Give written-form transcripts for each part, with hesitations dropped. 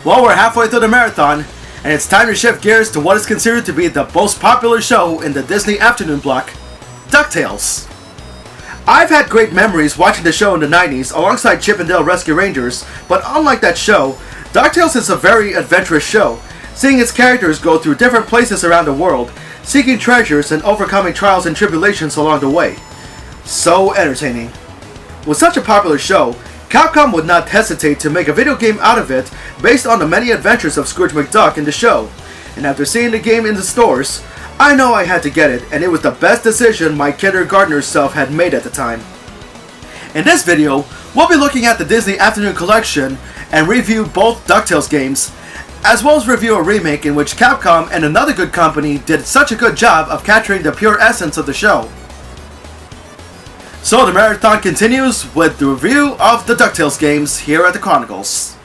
Well, we're halfway through the marathon, and it's time to shift gears to what is considered to be the most popular show in the Disney afternoon block, DuckTales. I've had great memories watching the show in the 90s alongside Chip and Dale Rescue Rangers, but unlike that show, DuckTales is a very adventurous show, seeing its characters go through different places around the world, seeking treasures and overcoming trials and tribulations along the way. So entertaining. With such a popular show, Capcom would not hesitate to make a video game out of it based on the many adventures of Scrooge McDuck in the show, and after seeing the game in the stores, I know I had to get it, and it was the best decision my kindergartner self had made at the time. In this video, we'll be looking at the Disney Afternoon Collection and review both DuckTales games, as well as review a remake in which Capcom and another good company did such a good job of capturing the pure essence of the show. So the marathon continues with the review of the DuckTales games here at the Chronicles.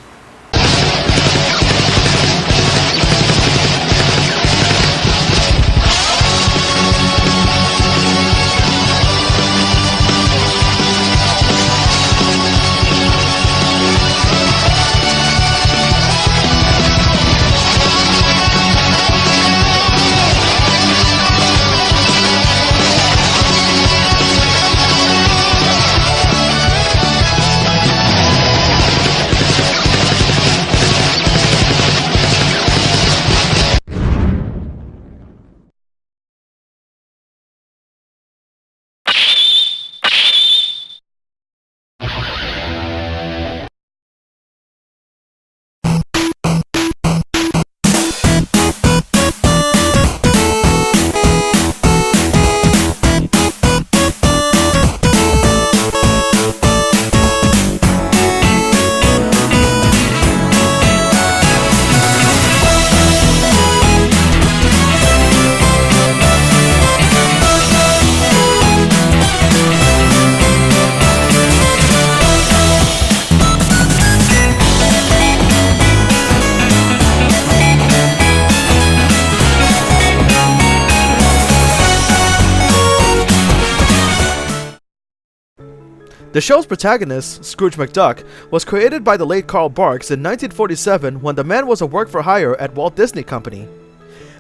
The show's protagonist, Scrooge McDuck, was created by the late Carl Barks in 1947 when the man was a work-for-hire at Walt Disney Company.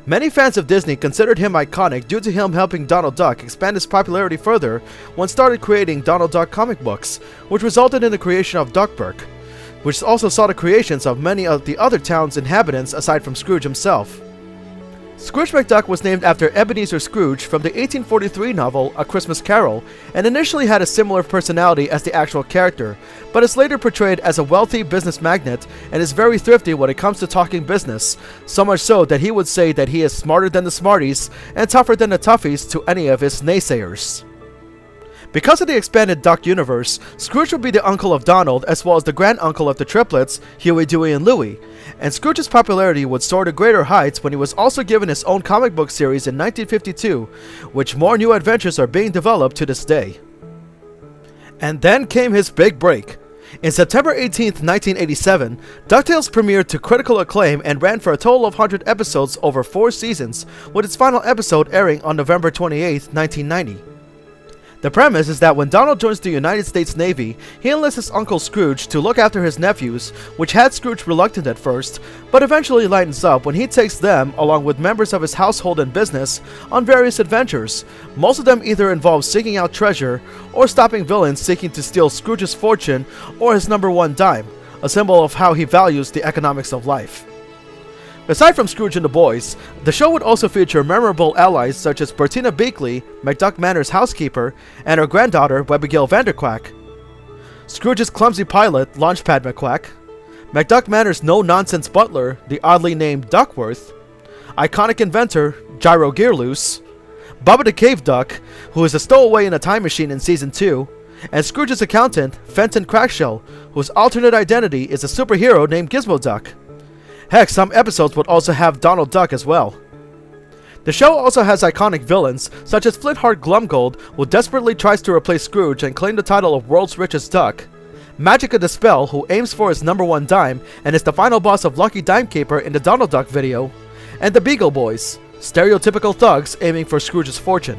Many fans of Disney considered him iconic due to him helping Donald Duck expand his popularity further when started creating Donald Duck comic books, which resulted in the creation of Duckburg, which also saw the creations of many of the other town's inhabitants aside from Scrooge himself. Scrooge McDuck was named after Ebenezer Scrooge from the 1843 novel A Christmas Carol, and initially had a similar personality as the actual character, but is later portrayed as a wealthy business magnate and is very thrifty when it comes to talking business, so much so that he would say that he is smarter than the smarties and tougher than the toughies to any of his naysayers. Because of the expanded Duck universe, Scrooge would be the uncle of Donald as well as the grand-uncle of the triplets, Huey, Dewey, and Louie, and Scrooge's popularity would soar to greater heights when he was also given his own comic book series in 1952, which more new adventures are being developed to this day. And then came his big break. In September 18th, 1987, DuckTales premiered to critical acclaim and ran for a total of 100 episodes over 4 seasons, with its final episode airing on November 28th, 1990. The premise is that when Donald joins the United States Navy, he enlists his Uncle Scrooge to look after his nephews, which had Scrooge reluctant at first, but eventually lightens up when he takes them, along with members of his household and business, on various adventures. Most of them either involve seeking out treasure, or stopping villains seeking to steal Scrooge's fortune or his #1 dime, a symbol of how he values the economics of life. Aside from Scrooge and the boys, the show would also feature memorable allies such as Bertina Beakley, McDuck Manor's housekeeper, and her granddaughter, Abigail Vanderquack, Scrooge's clumsy pilot, Launchpad McQuack, McDuck Manor's no-nonsense butler, the oddly named Duckworth, iconic inventor, Gyro Gearloose, Bubba the Cave Duck, who is a stowaway in a time machine in Season 2, and Scrooge's accountant, Fenton Crackshell, whose alternate identity is a superhero named Gizmo Duck. Heck, some episodes would also have Donald Duck as well. The show also has iconic villains, such as Flintheart Glumgold, who desperately tries to replace Scrooge and claim the title of World's Richest Duck, Magica the Spell, who aims for his #1 dime and is the final boss of Lucky Dime Caper in the Donald Duck video, and the Beagle Boys, stereotypical thugs aiming for Scrooge's fortune.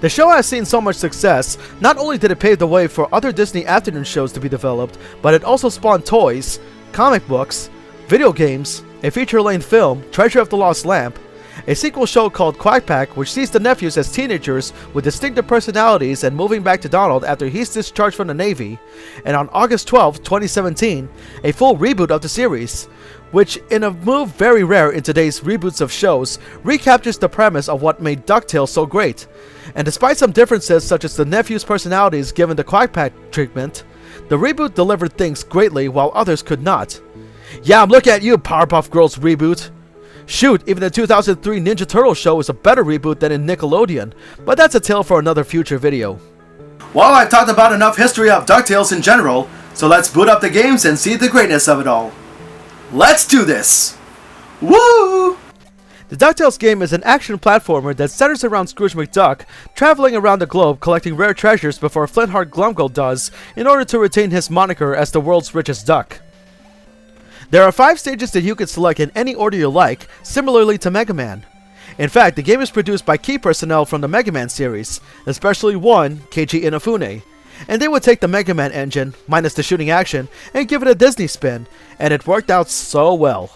The show has seen so much success, not only did it pave the way for other Disney afternoon shows to be developed, but it also spawned toys, comic books, video games, a feature-length film, Treasure of the Lost Lamp, a sequel show called Quack Pack, which sees the nephews as teenagers with distinctive personalities and moving back to Donald after he's discharged from the Navy, and on August 12, 2017, a full reboot of the series, which, in a move very rare in today's reboots of shows, recaptures the premise of what made DuckTales so great. And despite some differences such as the nephews' personalities given the Quack Pack treatment, the reboot delivered things greatly while others could not. Yeah, I'm looking at you, Powerpuff Girls reboot. Shoot, even the 2003 Ninja Turtle show is a better reboot than in Nickelodeon, but that's a tale for another future video. Well, I've talked about enough history of DuckTales in general, so let's boot up the games and see the greatness of it all. Let's do this! Woo! The DuckTales game is an action platformer that centers around Scrooge McDuck traveling around the globe collecting rare treasures before Flintheart Glumgold does in order to retain his moniker as the world's richest duck. There are 5 stages that you can select in any order you like, similarly to Mega Man. In fact, the game is produced by key personnel from the Mega Man series, especially one, Keiji Inafune, and they would take the Mega Man engine, minus the shooting action, and give it a Disney spin, and it worked out so well.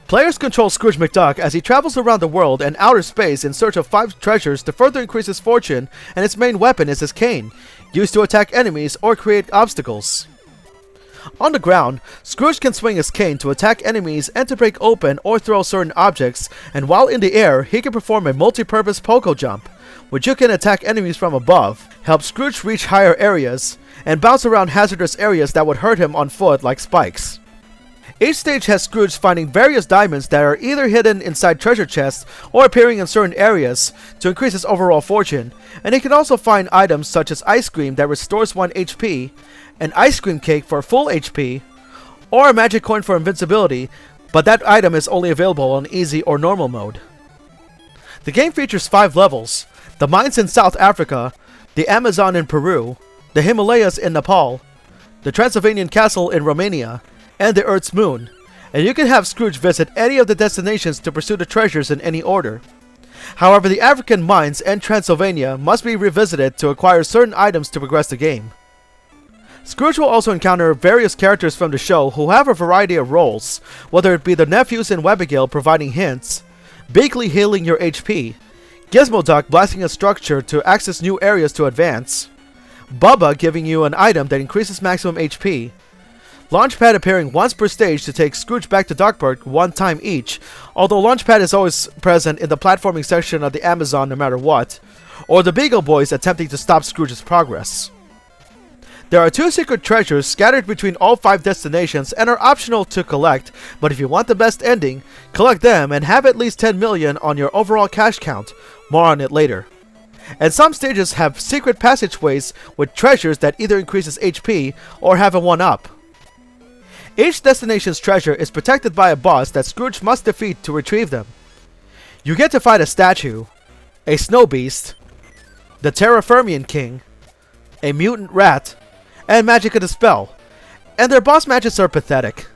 Players control Scrooge McDuck as he travels around the world and outer space in search of 5 treasures to further increase his fortune, and his main weapon is his cane, used to attack enemies or create obstacles. On the ground, Scrooge can swing his cane to attack enemies and to break open or throw certain objects, and while in the air, he can perform a multi-purpose pogo jump, which you can attack enemies from above, help Scrooge reach higher areas, and bounce around hazardous areas that would hurt him on foot like spikes. Each stage has Scrooge finding various diamonds that are either hidden inside treasure chests or appearing in certain areas to increase his overall fortune, and he can also find items such as ice cream that restores 1 HP, an ice cream cake for full HP, or a magic coin for invincibility, but that item is only available on easy or normal mode. The game features 5 levels: the mines in South Africa, the Amazon in Peru, the Himalayas in Nepal, the Transylvanian castle in Romania, and the Earth's moon, and you can have Scrooge visit any of the destinations to pursue the treasures in any order. However, the African mines and Transylvania must be revisited to acquire certain items to progress the game. Scrooge will also encounter various characters from the show who have a variety of roles, whether it be the nephews in Webigail providing hints, Beakley healing your HP, Gizmo Duck blasting a structure to access new areas to advance, Bubba giving you an item that increases maximum HP, Launchpad appearing once per stage to take Scrooge back to Duckburg 1 time each, although Launchpad is always present in the platforming section of the Amazon no matter what, or the Beagle Boys attempting to stop Scrooge's progress. There are 2 secret treasures scattered between all 5 destinations and are optional to collect, but if you want the best ending, collect them and have at least 10 million on your overall cash count. More on it later. And some stages have secret passageways with treasures that either increases HP or have a 1-up. Each destination's treasure is protected by a boss that Scrooge must defeat to retrieve them. You get to fight a statue, a snow beast, the Terra Firmian King, a mutant rat, and Magica the Spell, and their boss matches are pathetic.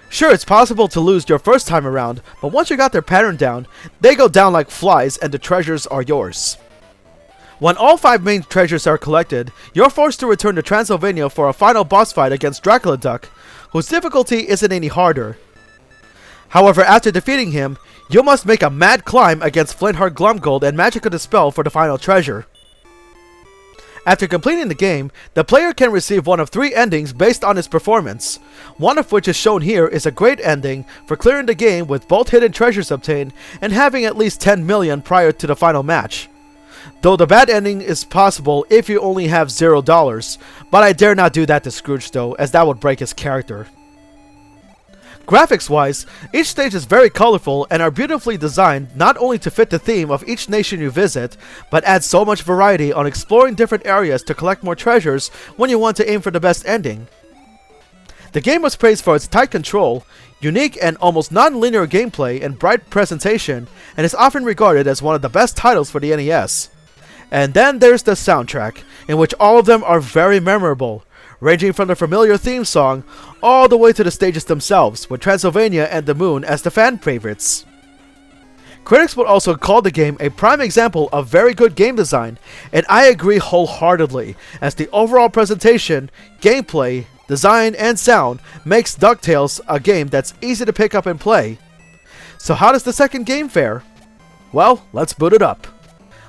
Sure, it's possible to lose your first time around, but once you got their pattern down, they go down like flies and the treasures are yours. When all 5 main treasures are collected, you're forced to return to Transylvania for a final boss fight against Dracula Duck, whose difficulty isn't any harder. However, after defeating him, you must make a mad climb against Flintheart Glumgold and Magica the Spell for the final treasure. After completing the game, the player can receive one of 3 endings based on his performance. One of which is shown here is a great ending for clearing the game with both hidden treasures obtained and having at least 10 million prior to the final match. Though the bad ending is possible if you only have $0, but I dare not do that to Scrooge though, as that would break his character. Graphics-wise, each stage is very colorful and are beautifully designed not only to fit the theme of each nation you visit, but add so much variety on exploring different areas to collect more treasures when you want to aim for the best ending. The game was praised for its tight control, unique and almost non-linear gameplay, and bright presentation, and is often regarded as one of the best titles for the NES. And then there's the soundtrack, in which all of them are very memorable, ranging from the familiar theme song all the way to the stages themselves, with Transylvania and the Moon as the fan favorites. Critics would also call the game a prime example of very good game design, and I agree wholeheartedly, as the overall presentation, gameplay, design, and sound makes DuckTales a game that's easy to pick up and play. So how does the second game fare? Well, let's boot it up.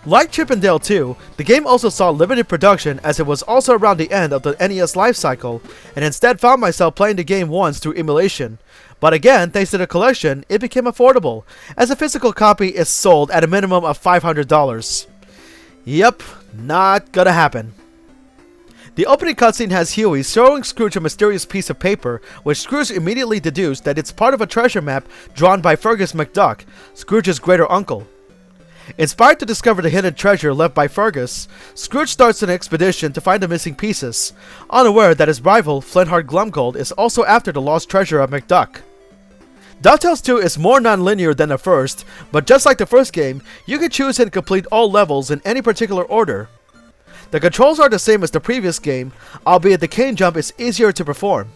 Like Chip 'n Dale 2, the game also saw limited production as it was also around the end of the NES lifecycle, and instead found myself playing the game once through emulation. But again, thanks to the collection, it became affordable, as a physical copy is sold at a minimum of $500. Yep, not gonna happen. The opening cutscene has Huey showing Scrooge a mysterious piece of paper, which Scrooge immediately deduced that it's part of a treasure map drawn by Fergus McDuck, Scrooge's greater uncle. Inspired to discover the hidden treasure left by Fergus, Scrooge starts an expedition to find the missing pieces, unaware that his rival, Flintheart Glumgold, is also after the lost treasure of McDuck. DuckTales 2 is more non-linear than the first, but just like the first game, you can choose and complete all levels in any particular order. The controls are the same as the previous game, albeit the cane jump is easier to perform.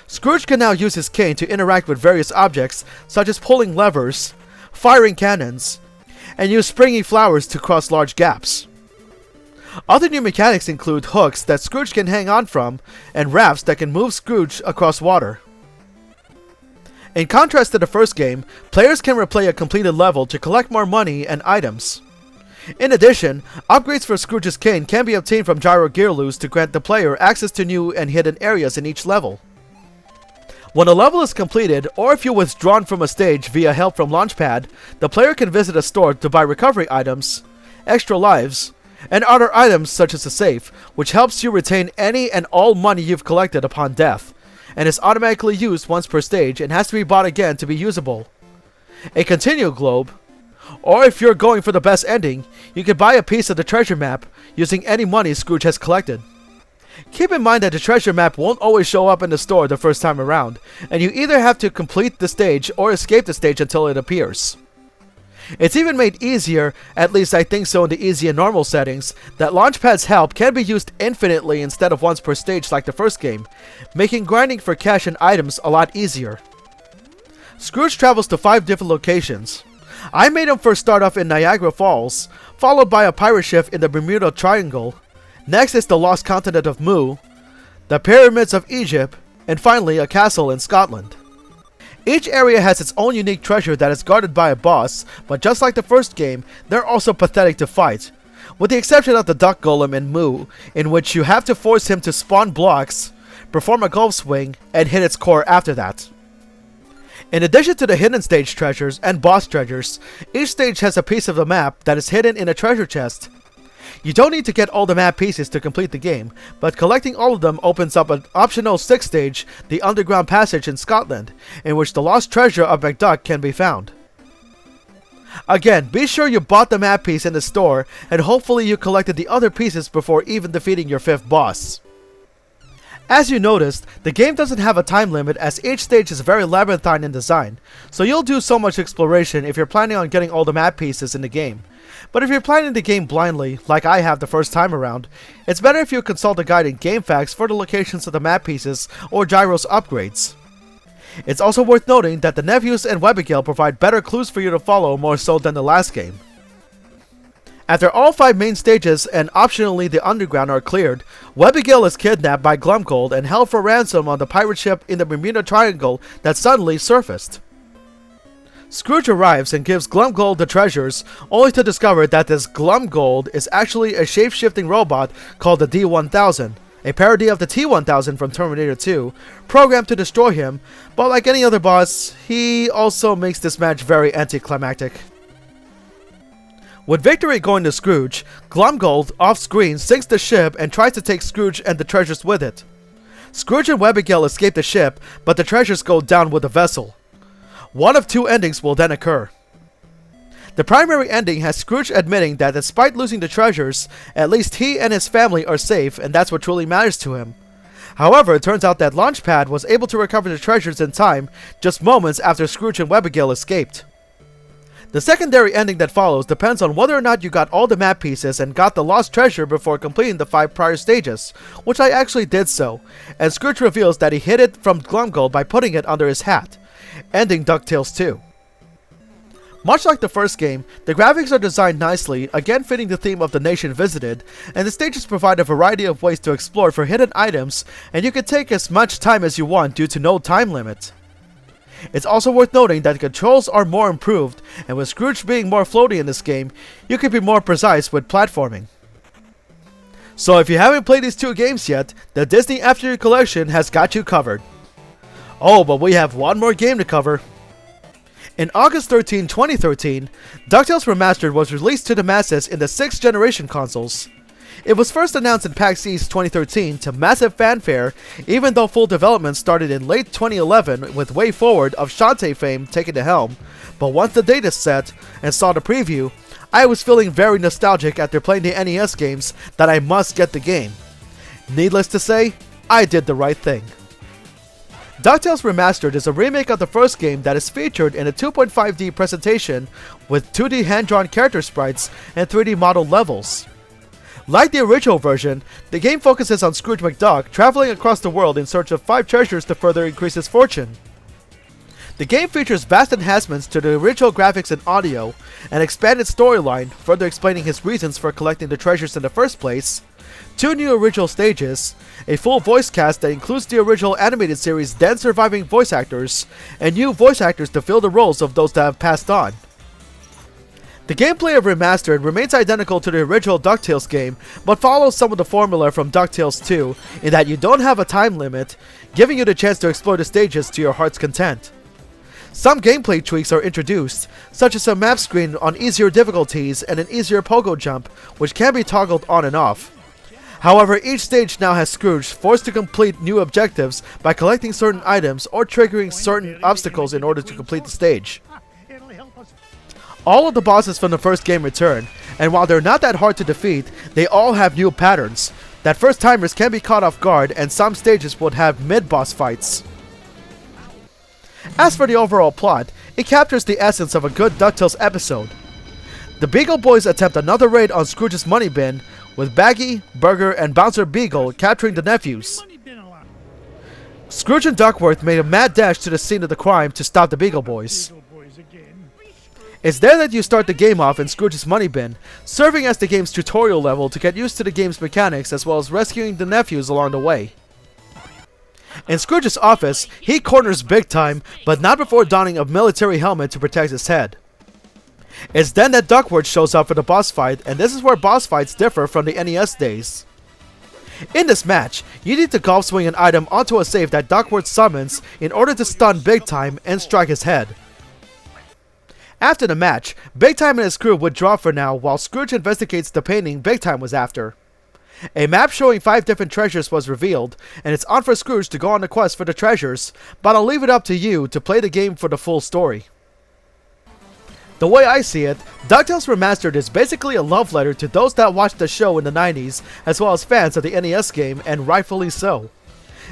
Scrooge can now use his cane to interact with various objects, such as pulling levers, firing cannons, and use springy flowers to cross large gaps. Other new mechanics include hooks that Scrooge can hang on from, and rafts that can move Scrooge across water. In contrast to the first game, players can replay a completed level to collect more money and items. In addition, upgrades for Scrooge's cane can be obtained from Gyro Gearloose to grant the player access to new and hidden areas in each level. When a level is completed, or if you're withdrawn from a stage via help from Launchpad, the player can visit a store to buy recovery items, extra lives, and other items such as a safe, which helps you retain any and all money you've collected upon death, and is automatically used once per stage and has to be bought again to be usable. A continue globe, or if you're going for the best ending, you can buy a piece of the treasure map using any money Scrooge has collected. Keep in mind that the treasure map won't always show up in the store the first time around, and you either have to complete the stage or escape the stage until it appears. It's even made easier, at least I think so in the easy and normal settings, that Launchpad's help can be used infinitely instead of once per stage like the first game, making grinding for cash and items a lot easier. Scrooge travels to 5 different locations. I made him first start off in Niagara Falls, followed by a pirate ship in the Bermuda Triangle. Next is the lost continent of Mu, the pyramids of Egypt, and finally a castle in Scotland. Each area has its own unique treasure that is guarded by a boss, but just like the first game, they're also pathetic to fight, with the exception of the Duck Golem in Mu, in which you have to force him to spawn blocks, perform a golf swing, and hit its core after that. In addition to the hidden stage treasures and boss treasures, each stage has a piece of the map that is hidden in a treasure chest. You don't need to get all the map pieces to complete the game, but collecting all of them opens up an optional 6th stage, the Underground Passage in Scotland, in which the lost treasure of McDuck can be found. Again, be sure you bought the map piece in the store, and hopefully you collected the other pieces before even defeating your 5th boss. As you noticed, the game doesn't have a time limit as each stage is very labyrinthine in design, so you'll do so much exploration if you're planning on getting all the map pieces in the game. But if you're planning the game blindly, like I have the first time around, it's better if you consult a guide in GameFAQs for the locations of the map pieces or Gyro's upgrades. It's also worth noting that the Nephews and Webigail provide better clues for you to follow more so than the last game. After all 5 main stages and optionally the underground are cleared, Webigail is kidnapped by Glumgold and held for ransom on the pirate ship in the Bermuda Triangle that suddenly surfaced. Scrooge arrives and gives Glumgold the treasures, only to discover that this Glumgold is actually a shape-shifting robot called the D-1000, a parody of the T-1000 from Terminator 2, programmed to destroy him, but like any other boss, he also makes this match very anticlimactic. With victory going to Scrooge, Glumgold off-screen sinks the ship and tries to take Scrooge and the treasures with it. Scrooge and Webigail escape the ship, but the treasures go down with the vessel. One of 2 endings will then occur. The primary ending has Scrooge admitting that despite losing the treasures, at least he and his family are safe, and that's what truly matters to him. However, it turns out that Launchpad was able to recover the treasures in time, just moments after Scrooge and Webigail escaped. The secondary ending that follows depends on whether or not you got all the map pieces and got the lost treasure before completing the 5 prior stages, which I actually did so, and Scrooge reveals that he hid it from Glumgold by putting it under his hat, ending DuckTales 2. Much like the first game, the graphics are designed nicely, again fitting the theme of the nation visited, and the stages provide a variety of ways to explore for hidden items, and you can take as much time as you want due to no time limit. It's also worth noting that the controls are more improved, and with Scrooge being more floaty in this game, you can be more precise with platforming. So if you haven't played these two games yet, the Disney After You collection has got you covered. Oh, but we have one more game to cover. In August 13, 2013, DuckTales Remastered was released to the masses in the 6th generation consoles. It was first announced in PAX East 2013 to massive fanfare, even though full development started in late 2011 with Way Forward of Shantae fame taking the helm, but once the date is set and saw the preview, I was feeling very nostalgic after playing the NES games that I must get the game. Needless to say, I did the right thing. DuckTales Remastered is a remake of the first game that is featured in a 2.5D presentation with 2D hand-drawn character sprites and 3D modeled levels. Like the original version, the game focuses on Scrooge McDuck traveling across the world in search of 5 treasures to further increase his fortune. The game features vast enhancements to the original graphics and audio, an expanded storyline further explaining his reasons for collecting the treasures in the first place, 2 new original stages, a full voice cast that includes the original animated series' then surviving voice actors, and new voice actors to fill the roles of those that have passed on. The gameplay of Remastered remains identical to the original DuckTales game, but follows some of the formula from DuckTales 2 in that you don't have a time limit, giving you the chance to explore the stages to your heart's content. Some gameplay tweaks are introduced, such as a map screen on easier difficulties and an easier pogo jump, which can be toggled on and off. However, each stage now has Scrooge forced to complete new objectives by collecting certain items or triggering certain obstacles in order to complete the stage. All of the bosses from the first game return, and while they're not that hard to defeat, they all have new patterns that first-timers can be caught off guard, and some stages would have mid-boss fights. As for the overall plot, it captures the essence of a good DuckTales episode. The Beagle Boys attempt another raid on Scrooge's money bin, with Baggy, Burger, and Bouncer Beagle capturing the nephews. Scrooge and Duckworth made a mad dash to the scene of the crime to stop the Beagle Boys. It's there that you start the game off in Scrooge's money bin, serving as the game's tutorial level to get used to the game's mechanics as well as rescuing the nephews along the way. In Scrooge's office, he corners big time, but not before donning a military helmet to protect his head. It's then that Duckworth shows up for the boss fight, and this is where boss fights differ from the NES days. In this match, you need to golf swing an item onto a safe that Duckworth summons in order to stun Big Time and strike his head. After the match, Big Time and his crew withdraw for now while Scrooge investigates the painting Big Time was after. A map showing 5 different treasures was revealed, and it's on for Scrooge to go on the quest for the treasures, but I'll leave it up to you to play the game for the full story. The way I see it, DuckTales Remastered is basically a love letter to those that watched the show in the 90s, as well as fans of the NES game, and rightfully so.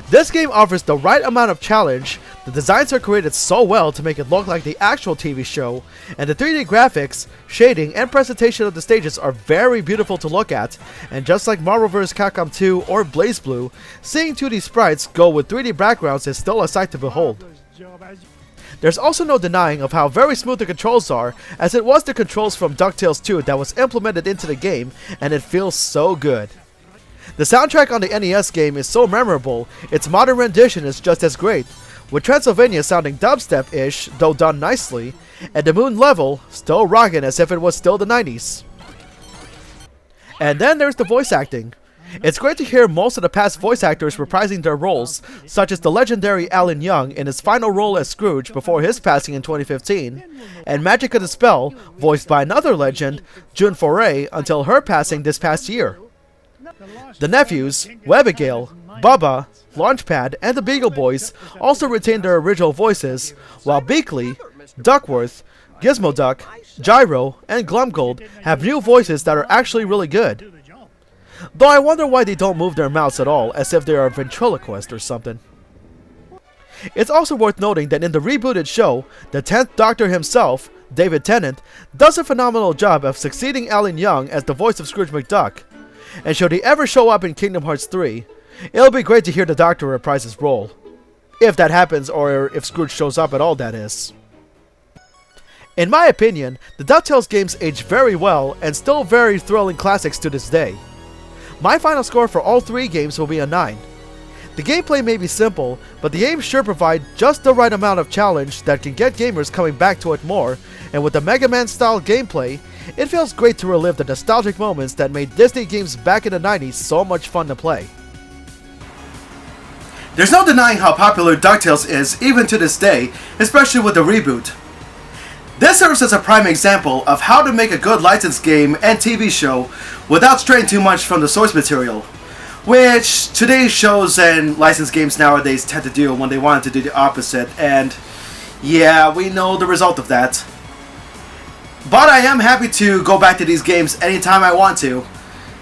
This game offers the right amount of challenge, the designs are created so well to make it look like the actual TV show, and the 3D graphics, shading, and presentation of the stages are very beautiful to look at, and just like Marvel vs. Capcom 2 or BlazBlue, seeing 2D sprites go with 3D backgrounds is still a sight to behold. There's also no denying of how very smooth the controls are, as it was the controls from DuckTales 2 that was implemented into the game, and it feels so good. The soundtrack on the NES game is so memorable, its modern rendition is just as great, with Transylvania sounding dubstep-ish, though done nicely, and the moon level still rocking as if it was still the 90s. And then there's the voice acting. It's great to hear most of the past voice actors reprising their roles, such as the legendary Alan Young in his final role as Scrooge before his passing in 2015, and Magica the Spell, voiced by another legend, June Foray, until her passing this past year. The nephews, Webigail, Bubba, Launchpad, and the Beagle Boys also retain their original voices, while Beakley, Duckworth, Gizmo Duck, Gyro, and Glumgold have new voices that are actually really good. Though I wonder why they don't move their mouths at all, as if they are a ventriloquist or something. It's also worth noting that in the rebooted show, the 10th Doctor himself, David Tennant, does a phenomenal job of succeeding Alan Young as the voice of Scrooge McDuck. And should he ever show up in Kingdom Hearts 3, it'll be great to hear the Doctor reprise his role. If that happens, or if Scrooge shows up at all, that is. In my opinion, the DuckTales games age very well and still very thrilling classics to this day. My final score for all 3 games will be a 9. The gameplay may be simple, but the games sure provide just the right amount of challenge that can get gamers coming back to it more, and with the Mega Man style gameplay, it feels great to relive the nostalgic moments that made Disney games back in the 90s so much fun to play. There's no denying how popular DuckTales is even to this day, especially with the reboot. This serves as a prime example of how to make a good licensed game and TV show without straying too much from the source material, which today's shows and licensed games nowadays tend to do when they want to do the opposite, and yeah, we know the result of that. But I am happy to go back to these games anytime I want to,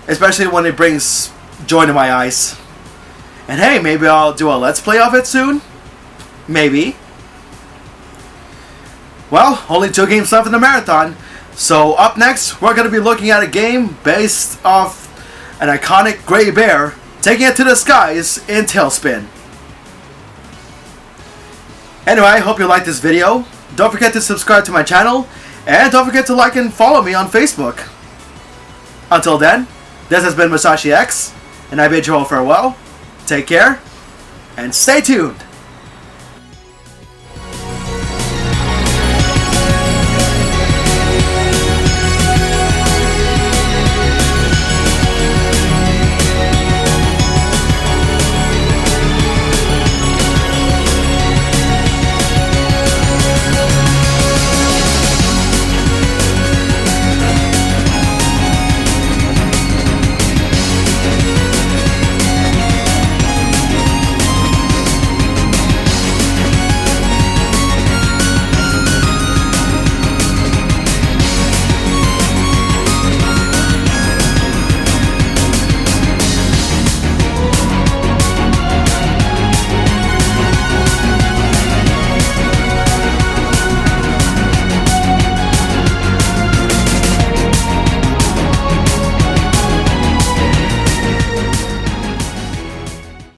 especially when it brings joy to my eyes. And hey, maybe I'll do a Let's Play of it soon? Maybe. Well, only 2 games left in the marathon, so up next we're going to be looking at a game based off an iconic gray bear taking it to the skies in Tailspin. Anyway, I hope you liked this video. Don't forget to subscribe to my channel, and don't forget to like and follow me on Facebook. Until then, this has been Musashi X, and I bid you all farewell. Take care, and stay tuned!